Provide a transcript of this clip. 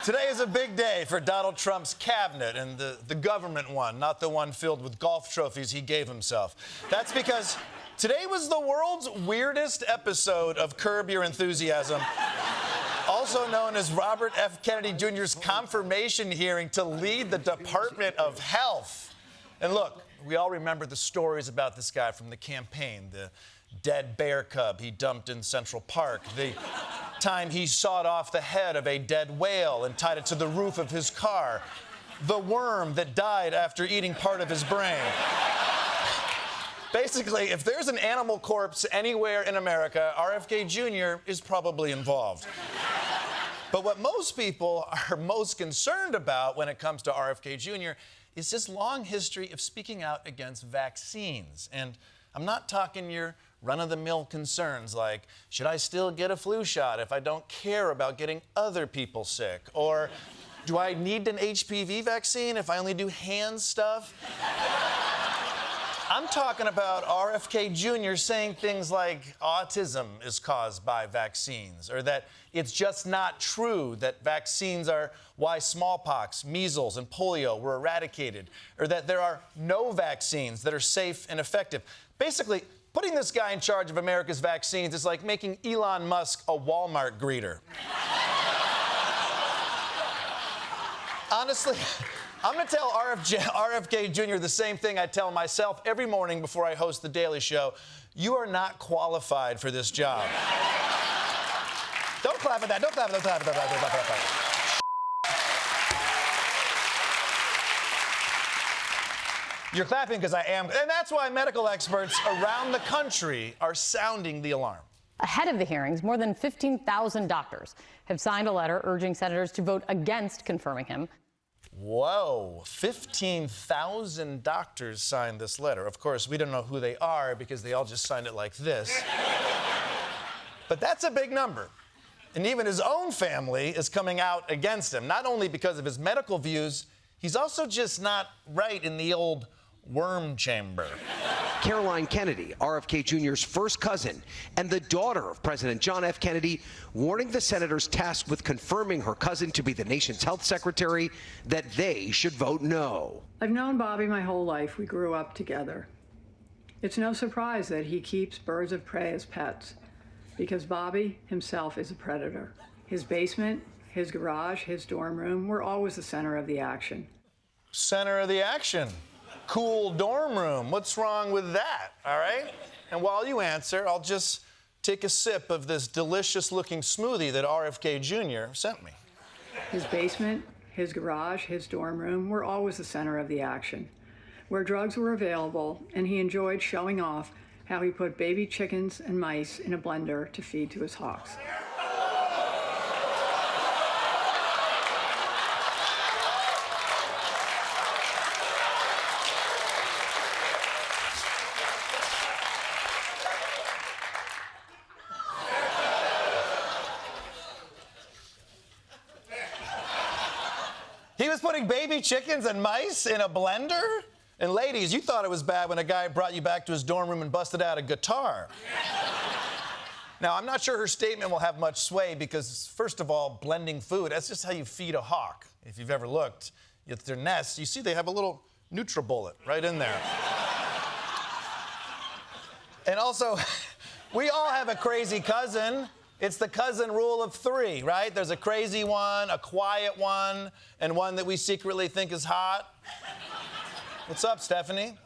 Today is a big day for Donald Trump's cabinet, and the government one, not the one filled with golf trophies he gave himself. That's because today was the world's weirdest episode of Curb Your Enthusiasm, also known as Robert F. Kennedy Jr.'s confirmation hearing to lead the Department of Health. And look, we all remember the stories about this guy from the campaign, the dead bear cub he dumped in Central Park, the time he sawed off the head of a dead whale and tied it to the roof of his car, the worm that died after eating part of his brain. Basically, if there's an animal corpse anywhere in America, RFK Jr. is probably involved. But what most people are most concerned about when it comes to RFK Jr. is his long history of speaking out against vaccines. And I'm not talking your run-of-the-mill concerns like, should I still get a flu shot if I don't care about getting other people sick? Or do I need an HPV vaccine if I only do hand stuff? I'm talking about RFK Jr. saying things like autism is caused by vaccines, or that it's just not true that vaccines are why smallpox, measles, and polio were eradicated, or that there are no vaccines that are safe and effective. Basically, putting this guy in charge of America's vaccines is like making Elon Musk a Walmart greeter. Honestly, I'm going to tell RFK Jr. the same thing I tell myself every morning before I host The Daily Show. You are not qualified for this job. Don't clap at that. Don't clap at that. Don't clap. You're clapping because I am. And that's why medical experts around the country are sounding the alarm. Ahead of the hearings, more than 15,000 doctors have signed a letter urging senators to vote against confirming him. Whoa, 15,000 doctors signed this letter. Of course, we don't know who they are because they all just signed it like this. But that's a big number. And even his own family is coming out against him, not only because of his medical views, he's also just not right in the old worm chamber. Caroline Kennedy, RFK Jr.'s first cousin and the daughter of President John F. Kennedy, warning the senators tasked with confirming her cousin to be the nation's health secretary that they should vote no. I've known Bobby my whole life. We grew up together. It's no surprise that he keeps birds of prey as pets, because Bobby himself is a predator. His basement, his garage, his dorm room were always the center of the action. Center of the action. Cool dorm room. What's wrong with that, all right? And while you answer, I'll just take a sip of this delicious-looking smoothie that RFK Jr. sent me. His basement, his garage, his dorm room were always the center of the action, where drugs were available, and he enjoyed showing off how he put baby chickens and mice in a blender to feed to his hawks. He was putting baby chickens and mice in a blender? And ladies, you thought it was bad when a guy brought you back to his dorm room and busted out a guitar. Now, I'm not sure her statement will have much sway because, first of all, blending food, that's just how you feed a hawk. If you've ever looked at their nests, you see they have a little NutriBullet right in there. And also, we all have a crazy cousin. It's the cousin rule of three, right? There's a crazy one, a quiet one, and one that we secretly think is hot. What's up, Stephanie?